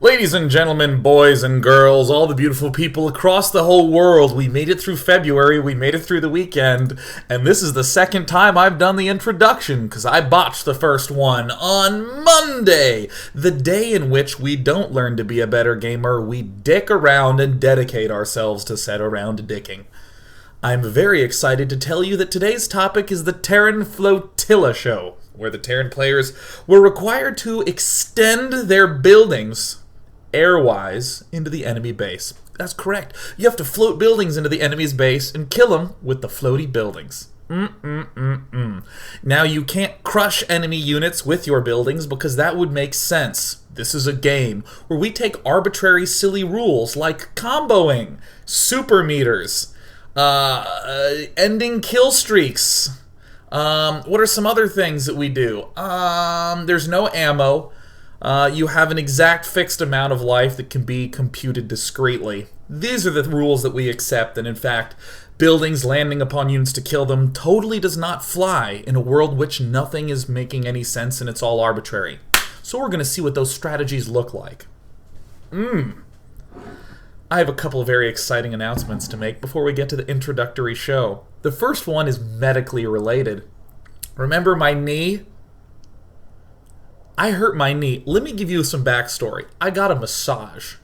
Ladies and gentlemen, boys and girls, all the beautiful people across the whole world, we made it through February, we made it through the weekend, and this is the second time I've done the introduction, because I botched the first one on Monday, the day in which we don't learn to be a better gamer, we dick around and dedicate ourselves to set around dicking. I'm very excited to tell you that today's topic is the Terran Floatilla show, where the Terran players were required to extend their buildings airwise into the enemy base. That's correct. You have to float buildings into the enemy's base and kill them with the floaty buildings. Now, you can't crush enemy units with your buildings because that would make sense. This is a game where we take arbitrary, silly rules like comboing, super meters, ending kill streaks. What are some other things that we do? There's no ammo. You have an exact fixed amount of life that can be computed discreetly. These are the rules that we accept, and in fact, buildings landing upon units to kill them totally does not fly in a world which nothing is making any sense and it's all arbitrary. So we're going to see what those strategies look like. I have a couple of very exciting announcements to make before we get to the introductory show. The first one is medically related. Remember my knee? I hurt my knee. Let me give you some backstory. I got a massage.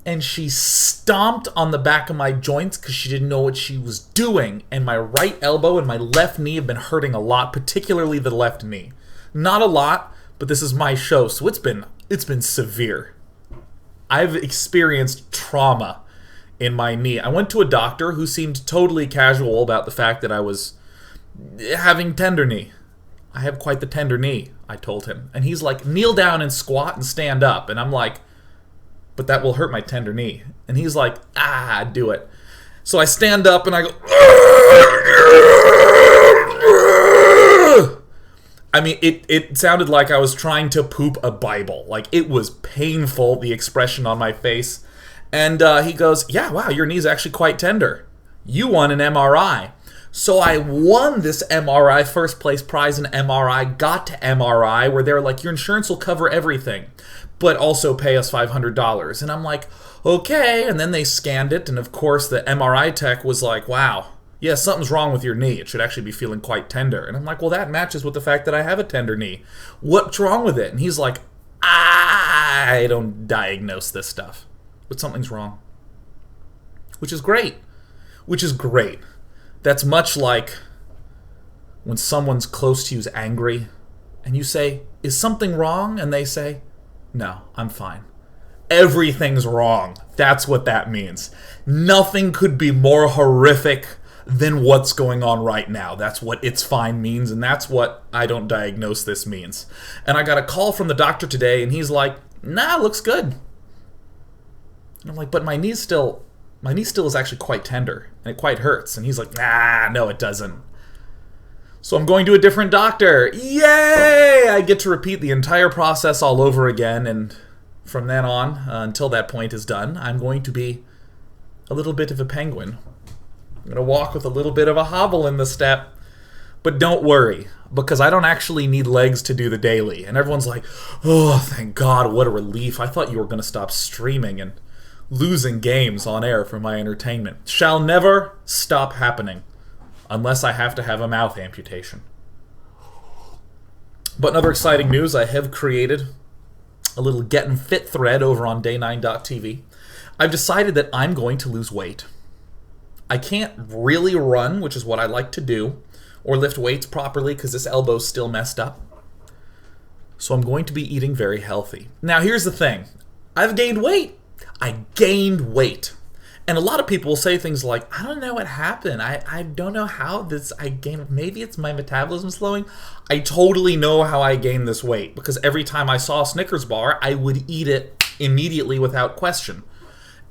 And she stomped on the back of my joints because she didn't know what she was doing. And my right elbow and my left knee have been hurting a lot, particularly the left knee. Not a lot, but this is my show, so it's been severe. I've experienced trauma in my knee. I went to a doctor who seemed totally casual about the fact that I was having tender knee. I have quite the tender knee, I told him. And he's like, kneel down and squat and stand up. And I'm like, but that will hurt my tender knee. And he's like, do it. So I stand up and I go, I mean, it sounded like I was trying to poop a Bible. Like, it was painful, the expression on my face. And he goes, yeah, wow, your knee's actually quite tender. You won an MRI. So I won this MRI, first place prize in MRI, got to MRI, where they're like, your insurance will cover everything, but also pay us $500. And I'm like, okay. And then they scanned it, and of course the MRI tech was like, wow, yeah, something's wrong with your knee. It should actually be feeling quite tender. And I'm like, well, that matches with the fact that I have a tender knee. What's wrong with it? And he's like, I don't diagnose this stuff, but something's wrong. Which is great. That's much like when someone's close to you is angry and you say, is something wrong? And they say, no, I'm fine. Everything's wrong. That's what that means. Nothing could be more horrific than what's going on right now. That's what it's fine means, and that's what I don't diagnose this means. And I got a call from the doctor today, and he's like, nah, looks good. And I'm like, but my knee still is actually quite tender, and it quite hurts. And he's like, nah, no, it doesn't. So I'm going to a different doctor. Yay! I get to repeat the entire process all over again, and from then on, until that point is done, I'm going to be a little bit of a penguin. I'm going to walk with a little bit of a hobble in the step. But don't worry, because I don't actually need legs to do the daily. And everyone's like, oh, thank God, what a relief. I thought you were going to stop streaming and losing games on air for my entertainment. Shall never stop happening unless I have to have a mouth amputation. But in other exciting news, I have created a little Getting Fit thread over on day9.tv. I've decided that I'm going to lose weight. I can't really run, which is what I like to do, or lift weights properly because this elbow's still messed up. So I'm going to be eating very healthy. Now here's the thing. I've gained weight. I gained weight. And a lot of people will say things like, I don't know what happened. I don't know how I gained. Maybe it's my metabolism slowing. I totally know how I gained this weight, because every time I saw a Snickers bar, I would eat it immediately without question.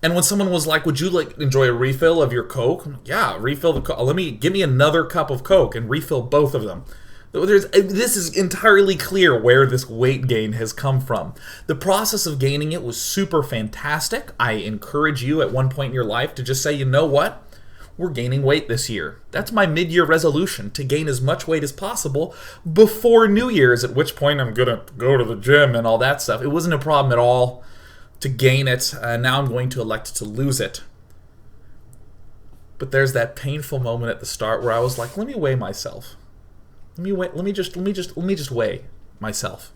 And when someone was like, would you enjoy a refill of your Coke? Yeah, refill the Coke. Give me another cup of Coke and refill both of them. This is entirely clear where this weight gain has come from. The process of gaining it was super fantastic. I encourage you at one point in your life to just say, you know what? we're gaining weight this year. That's my mid-year resolution, to gain as much weight as possible before New Year's, at which point I'm going to go to the gym and all that stuff. It wasn't a problem at all to gain it, and now I'm going to elect to lose it. But there's that painful moment at the start where I was like, let me weigh myself. Let me just weigh myself.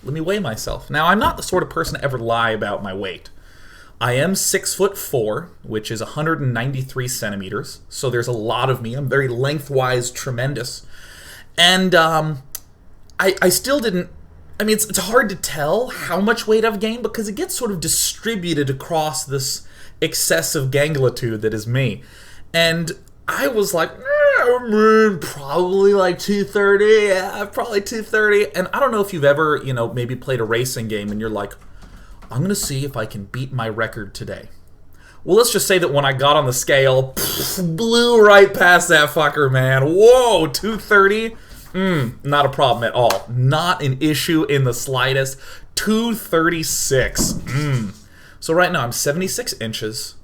Let me weigh myself. Now, I'm not the sort of person to ever lie about my weight. I am 6'4", which is 193 centimeters, so there's a lot of me. I'm very lengthwise tremendous. And I still didn't... I mean, it's hard to tell how much weight I've gained because it gets sort of distributed across this excessive ganglitude that is me. And I was like, probably like 230, yeah, probably 230. And I don't know if you've ever, maybe played a racing game and you're like, I'm going to see if I can beat my record today. Well, let's just say that when I got on the scale, blew right past that fucker, man. Whoa, 230? Not a problem at all. Not an issue in the slightest. 236. So right now I'm 76 inches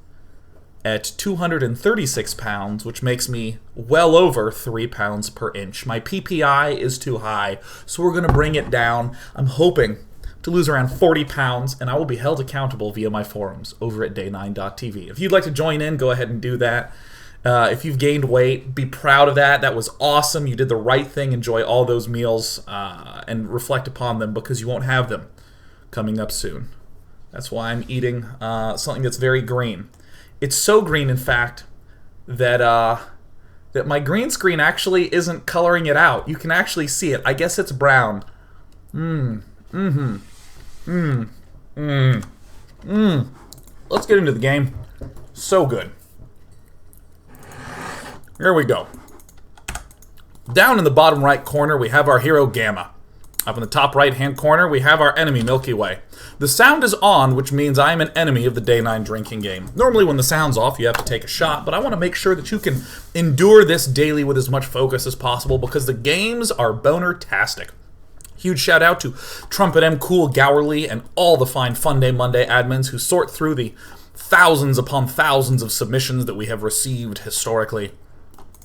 at 236 pounds, which makes me well over 3 pounds per inch. My PPI is too high, so we're going to bring it down. I'm hoping to lose around 40 pounds, and I will be held accountable via my forums over at day9.tv. If you'd like to join in, go ahead and do that. If you've gained weight, be proud of that. That was awesome. You did the right thing. Enjoy all those meals and reflect upon them because you won't have them coming up soon. That's why I'm eating something that's very green. It's so green, in fact, that that my green screen actually isn't coloring it out. You can actually see it. I guess it's brown. Let's get into the game. So good. Here we go. Down in the bottom right corner, we have our hero Gamma. Up in the top right-hand corner, we have our enemy Milky Way. The sound is on, which means I am an enemy of the Day 9 drinking game. Normally when the sound's off, you have to take a shot, but I want to make sure that you can endure this daily with as much focus as possible because the games are boner-tastic. Huge shout out to Trumpet M, Cool, Gowerly, and all the fine Funday Monday admins who sort through the thousands upon thousands of submissions that we have received historically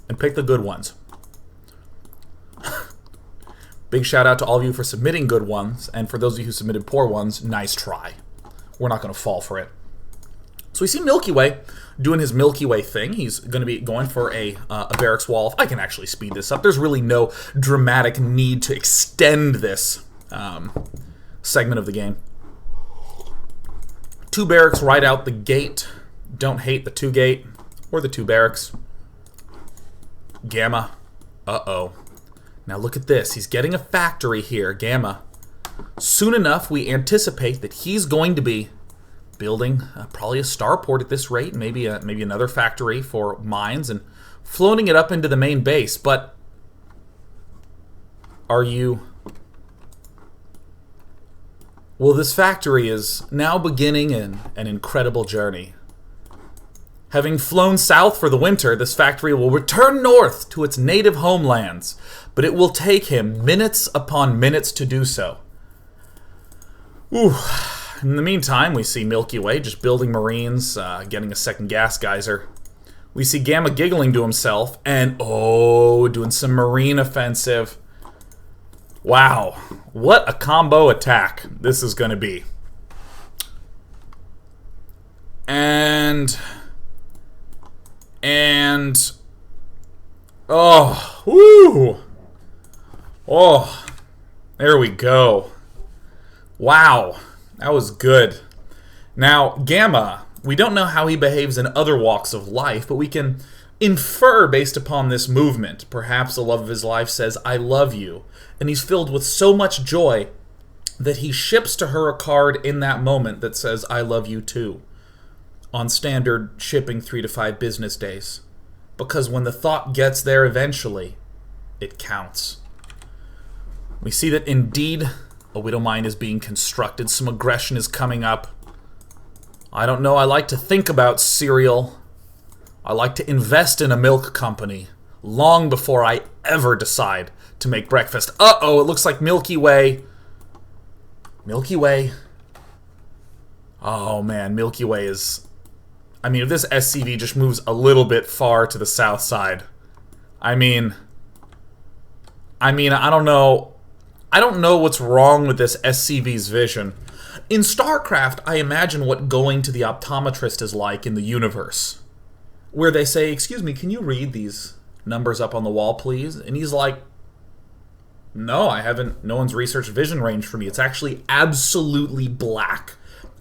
and pick the good ones. Big shout out to all of you for submitting good ones, and for those of you who submitted poor ones, nice try. We're not going to fall for it. So we see Milky Way doing his Milky Way thing. He's going to be going for a barracks wall. If I can actually speed this up, there's really no dramatic need to extend this segment of the game. 2 barracks right out the gate. Don't hate the 2 gate or the 2 barracks. Gamma. Uh-oh. Now look at this. He's getting a factory here, Gamma. Soon enough, we anticipate that he's going to be building probably a starport at this rate, maybe another factory for mines, and floating it up into the main base. But are you... Well, this factory is now beginning an incredible journey. Having flown south for the winter, this factory will return north to its native homelands, but it will take him minutes upon minutes to do so. Ooh. In the meantime, we see Milky Way just building marines, getting a second gas geyser. We see Gamma giggling to himself, and doing some marine offensive. Wow, what a combo attack this is going to be. And there we go. Wow, that was good. Now, Gamma, we don't know how he behaves in other walks of life, but we can infer based upon this movement. Perhaps the love of his life says, I love you, and he's filled with so much joy that he ships to her a card in that moment that says, I love you too, on standard shipping 3 to 5 business days. Because when the thought gets there eventually, it counts. We see that indeed a widow mine is being constructed. Some aggression is coming up. I don't know, I like to think about cereal. I like to invest in a milk company long before I ever decide to make breakfast. Uh-oh, it looks like Milky Way. Milky Way. Oh man, Milky Way is... I mean, if this SCV just moves a little bit far to the south side, I mean, I don't know. I don't know what's wrong with this SCV's vision. In StarCraft, I imagine what going to the optometrist is like in the universe, where they say, "Excuse me, can you read these numbers up on the wall, please?" And he's like, "No, I haven't. No one's researched vision range for me. It's actually absolutely black.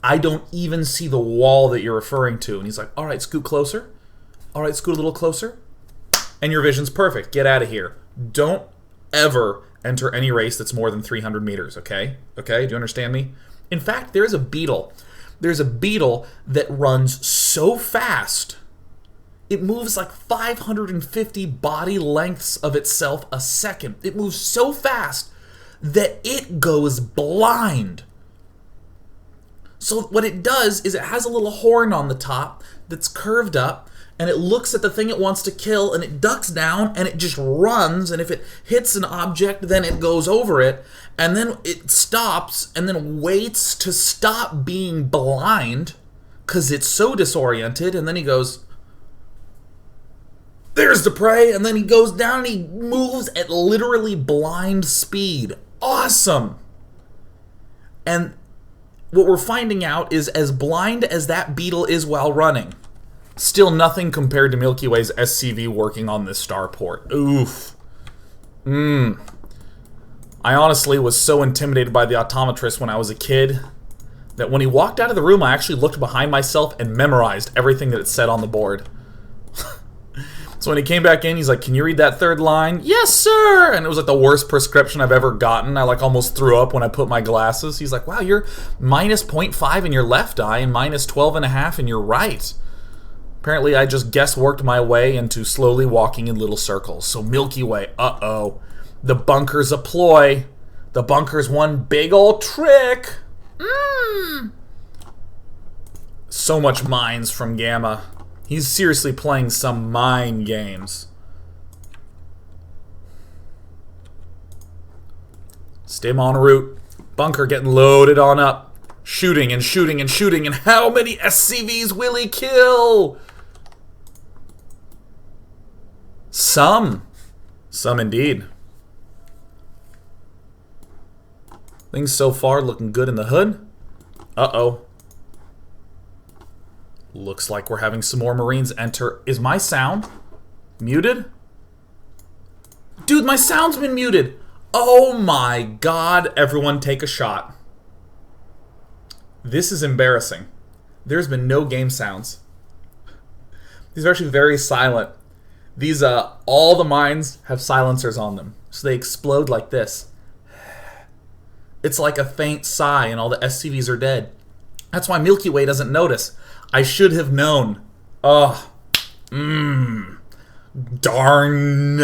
I don't even see the wall that you're referring to." And he's like, "All right, scoot closer. All right, scoot a little closer. And your vision's perfect. Get out of here. Don't ever enter any race that's more than 300 meters, okay? Okay, do you understand me?" In fact, there's a beetle. There's a beetle that runs so fast, it moves like 550 body lengths of itself a second. It moves so fast that it goes blind. So what it does is it has a little horn on the top that's curved up, and it looks at the thing it wants to kill, and it ducks down, and it just runs, and if it hits an object, then it goes over it, and then it stops, and then waits to stop being blind, because it's so disoriented, and then he goes, "There's the prey," and then he goes down, and he moves at literally blind speed. Awesome! And what we're finding out is, as blind as that beetle is while running, still nothing compared to Milky Way's SCV working on this starport. Oof. I honestly was so intimidated by the optometrist when I was a kid that when he walked out of the room, I actually looked behind myself and memorized everything that it said on the board. So when he came back in, he's like, "Can you read that third line?" "Yes, sir!" And it was like the worst prescription I've ever gotten. I like almost threw up when I put my glasses. He's like, "Wow, you're minus 0.5 in your left eye and minus 12.5 in your right." Apparently, I just guess-worked my way into slowly walking in little circles. So Milky Way, uh-oh. The bunker's a ploy. The bunker's one big old trick. So much mines from Gamma. He's seriously playing some mind games. Stim en route. Bunker getting loaded on up. Shooting and shooting and shooting. And how many SCVs will he kill? Some. Some indeed. Things so far looking good in the hood. Uh-oh. Looks like we're having some more Marines enter. Is my sound muted? Dude, my sound's been muted. Oh my god, everyone take a shot. This is embarrassing. There's been no game sounds. These are actually very silent. These, all the mines have silencers on them. So they explode like this. It's like a faint sigh and all the SCVs are dead. That's why Milky Way doesn't notice. I should have known. Ugh. Darn.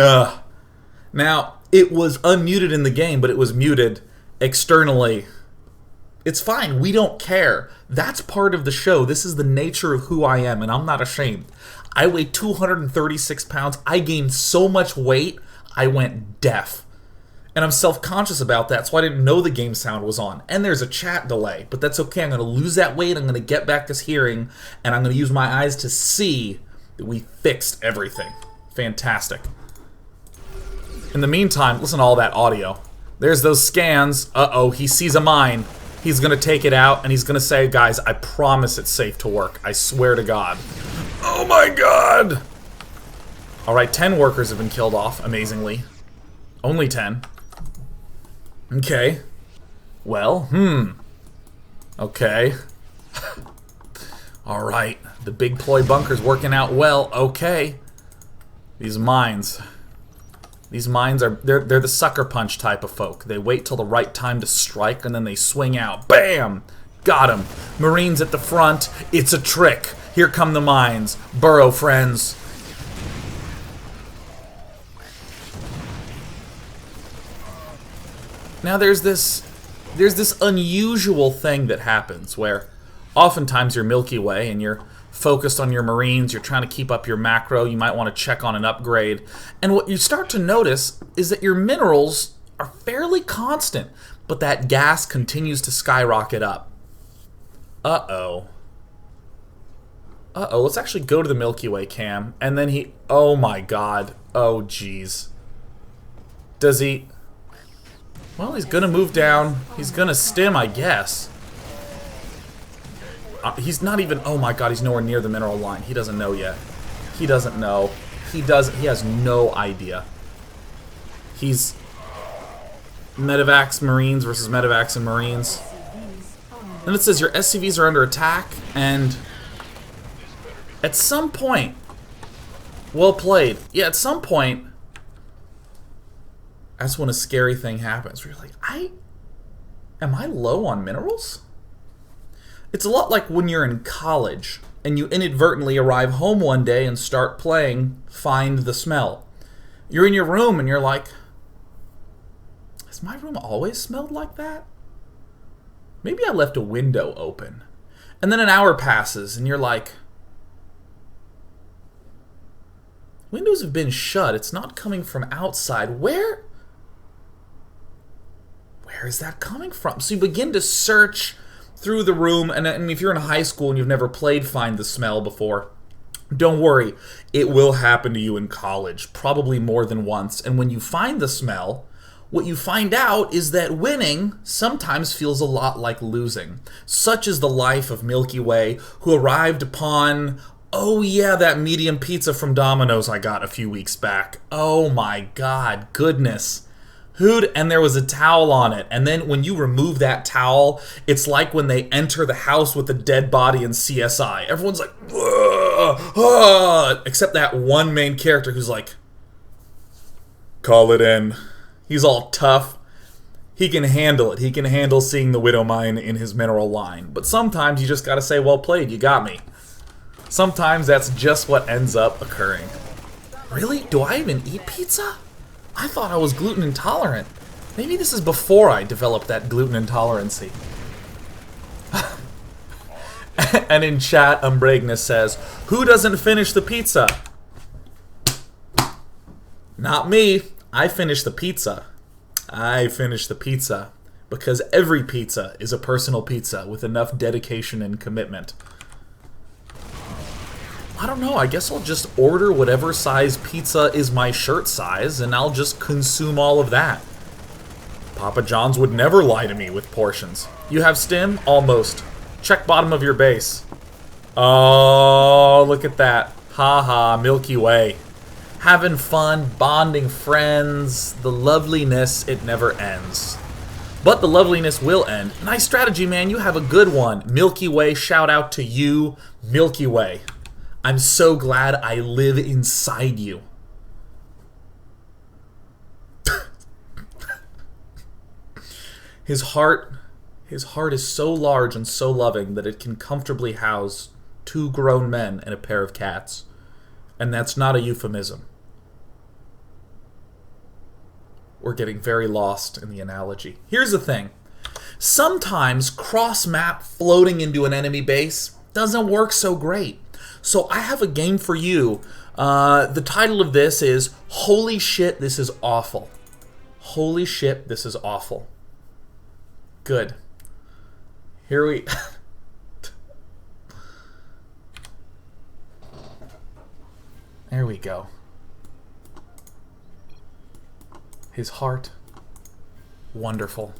Now, it was unmuted in the game, but it was muted externally. It's fine. We don't care. That's part of the show. This is the nature of who I am, and I'm not ashamed. I weigh 236 pounds. I gained so much weight, I went deaf. And I'm self-conscious about that, so I didn't know the game sound was on. And there's a chat delay, but that's okay. I'm going to lose that weight, I'm going to get back this hearing, and I'm going to use my eyes to see that we fixed everything. Fantastic. In the meantime, listen to all that audio. There's those scans. Uh-oh, he sees a mine. He's going to take it out, and he's going to say, "Guys, I promise it's safe to work. I swear to God." Oh my god! Alright, 10 workers have been killed off, amazingly. Only 10. Okay. Well, okay. Alright, the big ploy bunker's working out well. Okay. These mines. These mines are, they're the sucker punch type of folk. They wait till the right time to strike and then they swing out. Bam! Got him. Marines at the front. It's a trick. Here come the mines. Burrow, friends. Now there's this unusual thing that happens where oftentimes you're Milky Way and you're focused on your Marines, you're trying to keep up your macro, you might want to check on an upgrade, and what you start to notice is that your minerals are fairly constant, but that gas continues to skyrocket up. Uh-oh. Uh-oh, let's actually go to the Milky Way cam. And then he... Oh my god. Oh, jeez. Does he... Well, he's gonna move down. He's gonna stim, I guess. He's not even... Oh my god, he's nowhere near the mineral line. He doesn't know yet. He doesn't know. He has no idea. He's... Medevacs Marines versus Medevacs and Marines. Then it says your SCVs are under attack, and... At some point... Well played. Yeah, at some point... That's when a scary thing happens. Where you're like, am I low on minerals? It's a lot like when you're in college and you inadvertently arrive home one day and start playing Find the Smell. You're in your room and you're like, has my room always smelled like that? Maybe I left a window open. And then an hour passes and you're like, windows have been shut. It's not coming from outside. Where is that coming from? So you begin to search through the room, and if you're in high school and you've never played Find the Smell before, don't worry, it will happen to you in college, probably more than once. And when you find the smell, what you find out is that winning sometimes feels a lot like losing. Such is the life of Milky Way, who arrived upon, oh yeah, that medium pizza from Domino's I got a few weeks back. Oh my god, goodness. And there was a towel on it. And then when you remove that towel, it's like when they enter the house with a dead body in CSI. Everyone's like, except that one main character who's like, call it in. He's all tough. He can handle it. He can handle seeing the Widow Mine in his mineral line. But sometimes you just gotta say, well played, you got me. Sometimes that's just what ends up occurring. Really? Do I even eat pizza? I thought I was gluten intolerant. Maybe this is before I developed that gluten intolerancy. And in chat, Umbregna says, who doesn't finish the pizza? Not me. I finish the pizza. I finish the pizza. Because every pizza is a personal pizza with enough dedication and commitment. I don't know, I guess I'll just order whatever size pizza is my shirt size, and I'll just consume all of that. Papa John's would never lie to me with portions. You have stim? Almost. Check bottom of your base. Oh, look at that. Haha, Milky Way. Having fun, bonding friends, the loveliness, it never ends. But the loveliness will end. Nice strategy, man, you have a good one. Milky Way, shout out to you, Milky Way. I'm so glad I live inside you. His heart is so large and so loving that it can comfortably house 2 grown men and a pair of cats. And that's not a euphemism. We're getting very lost in the analogy. Here's the thing. Sometimes cross-map floating into an enemy base doesn't work so great. So I have a game for you. The title of this is Holy Shit, This Is Awful. Holy shit, this is awful. Good. Here we... There we go. His heart. Wonderful.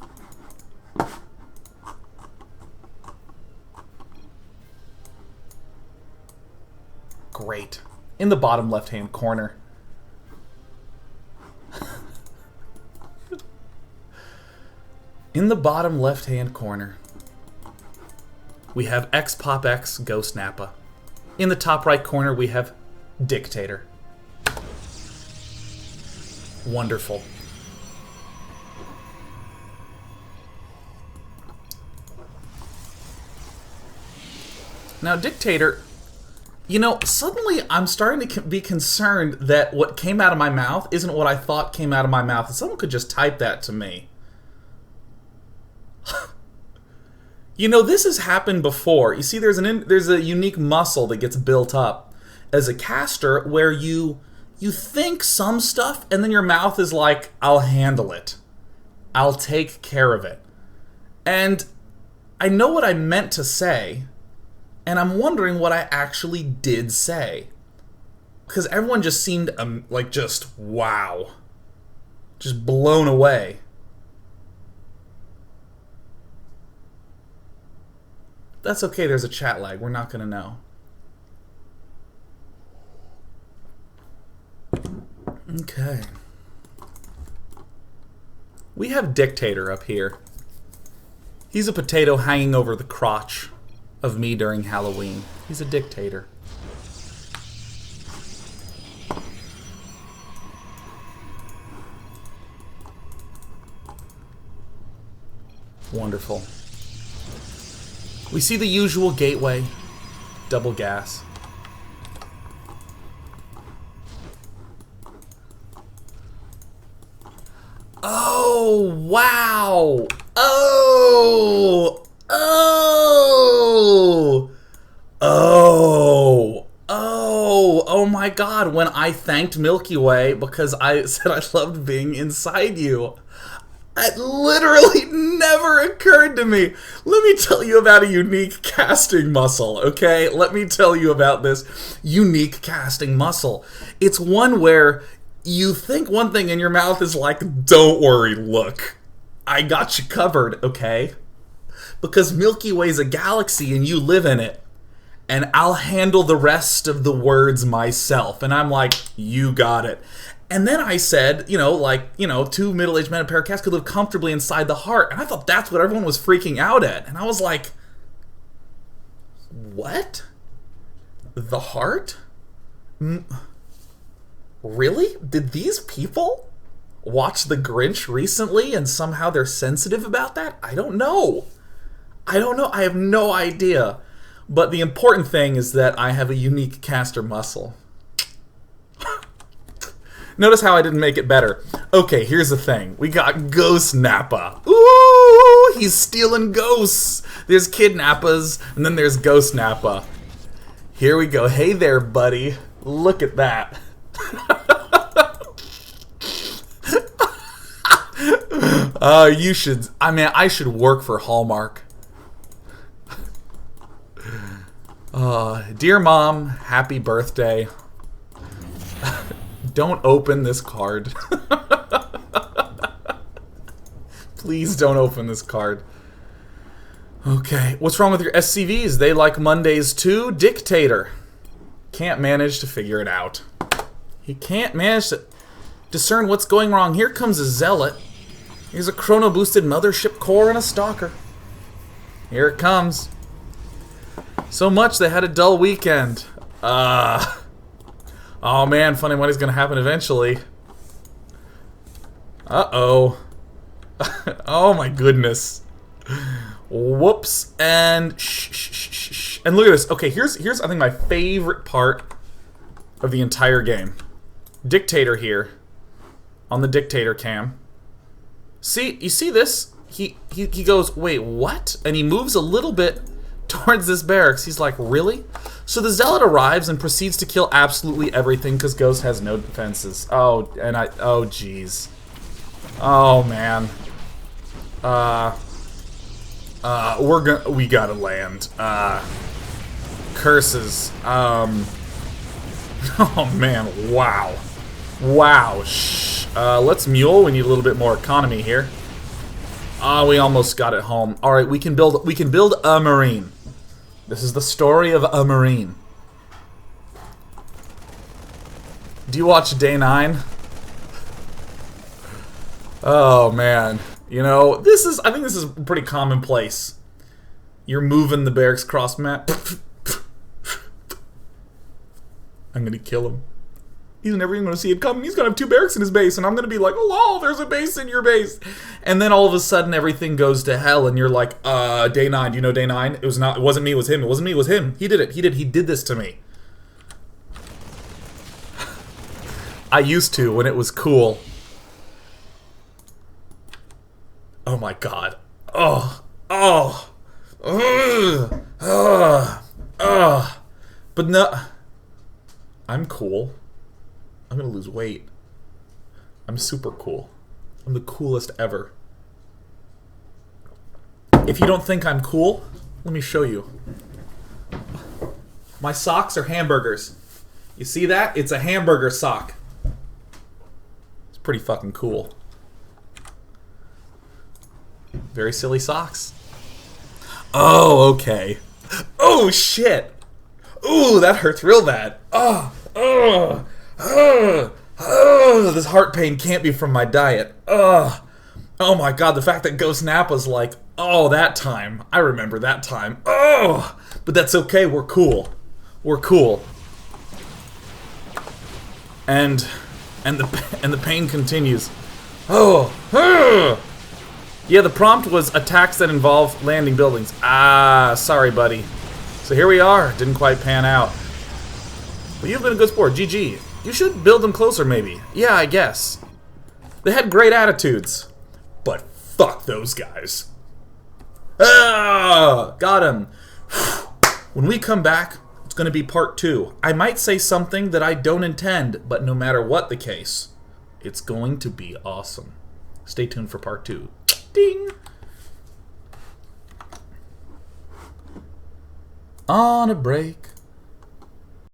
Great. In the bottom left-hand corner. In the bottom left-hand corner, we have X Pop X Ghost Nappa. In the top right corner, we have Dictator. Wonderful. Now, Dictator... You know, suddenly I'm starting to be concerned that what came out of my mouth isn't what I thought came out of my mouth. And someone could just type that to me. You know, this has happened before. You see, there's a unique muscle that gets built up as a caster where you think some stuff and then your mouth is like, I'll handle it. I'll take care of it. And I know what I meant to say. And I'm wondering what I actually did say. Because everyone just seemed, like, just, wow. Just blown away. That's okay, there's a chat lag. We're not going to know. Okay. We have Dictator up here. He's a potato hanging over the crotch of me during Halloween. He's a dictator. Wonderful. We see the usual gateway. Double gas. Oh, wow! Oh! Oh! Oh! Oh! Oh my god, when I thanked Milky Way because I said I loved being inside you. It literally never occurred to me. Let me tell you about a unique casting muscle, okay? Let me tell you about this unique casting muscle. It's one where you think one thing and your mouth is like, don't worry, look. I got you covered, okay? Because Milky Way's a galaxy and you live in it. And I'll handle the rest of the words myself. And I'm like, you got it. And then I said, two middle-aged men and a pair of cats could live comfortably inside the heart. And I thought that's what everyone was freaking out at. And I was like, what? The heart? Really? Did these people watch The Grinch recently and somehow they're sensitive about that? I don't know. I have no idea. But the important thing is that I have a unique caster muscle. Notice how I didn't make it better. Okay, here's the thing. We got Ghost Nappa. Ooh, he's stealing ghosts. There's Kid Nappas, and then there's Ghost Nappa. Here we go. Hey there, buddy. Look at that. I should work for Hallmark. Dear Mom, happy birthday. Don't open this card. Please don't open this card. Okay, what's wrong with your SCVs? They like Mondays too? Dictator. Can't manage to figure it out. He can't manage to discern what's going wrong. Here comes a zealot. Here's a chrono-boosted mothership core and a stalker. Here it comes. So much they had a dull weekend. Oh man, funny money's gonna happen eventually. Uh-oh. Oh my goodness. Whoops. And shh. And look at this. Okay, here's I think my favorite part of the entire game. Dictator here. On the Dictator cam. See, you see this? He goes, wait, what? And he moves a little bit towards this barracks. He's like, really? So the zealot arrives and proceeds to kill absolutely everything because Ghost has no defenses. Oh jeez. Oh man. We gotta land. Curses. Oh man, wow. Wow. Shh. Let's mule. We need a little bit more economy here. We almost got it home. All right, we can build a marine. This is the story of a marine. Do you watch Day 9? Oh man, I think this is pretty commonplace. You're moving the barracks cross map. I'm gonna kill him. He's never even gonna see it coming. He's gonna have 2 barracks in his base, and I'm gonna be like, "Oh, there's a base in your base." And then all of a sudden, everything goes to hell, and you're like, Day 9. Do you know Day 9? It wasn't me. It was him. It wasn't me. It was him. He did it. He did this to me. I used to when it was cool. Oh my god. But no, I'm cool. I'm gonna lose weight. I'm super cool. I'm the coolest ever. If you don't think I'm cool, let me show you. My socks are hamburgers. You see that? It's a hamburger sock. It's pretty fucking cool. Very silly socks. Oh, okay. Oh, shit. Ooh, that hurts real bad. This heart pain can't be from my diet. Oh my god, the fact that Ghost Nappa's like, oh, that time. I remember that time. Oh, but that's okay. We're cool. We're cool. And the pain continues. Yeah, the prompt was attacks that involve landing buildings. Ah, sorry, buddy. So here we are. Didn't quite pan out. But you've been a good sport. GG. You should build them closer, maybe. Yeah, I guess. They had great attitudes. But fuck those guys. Ah, got him. When we come back, it's going to be part 2. I might say something that I don't intend, but no matter what the case, it's going to be awesome. Stay tuned for part 2. Ding! On a break.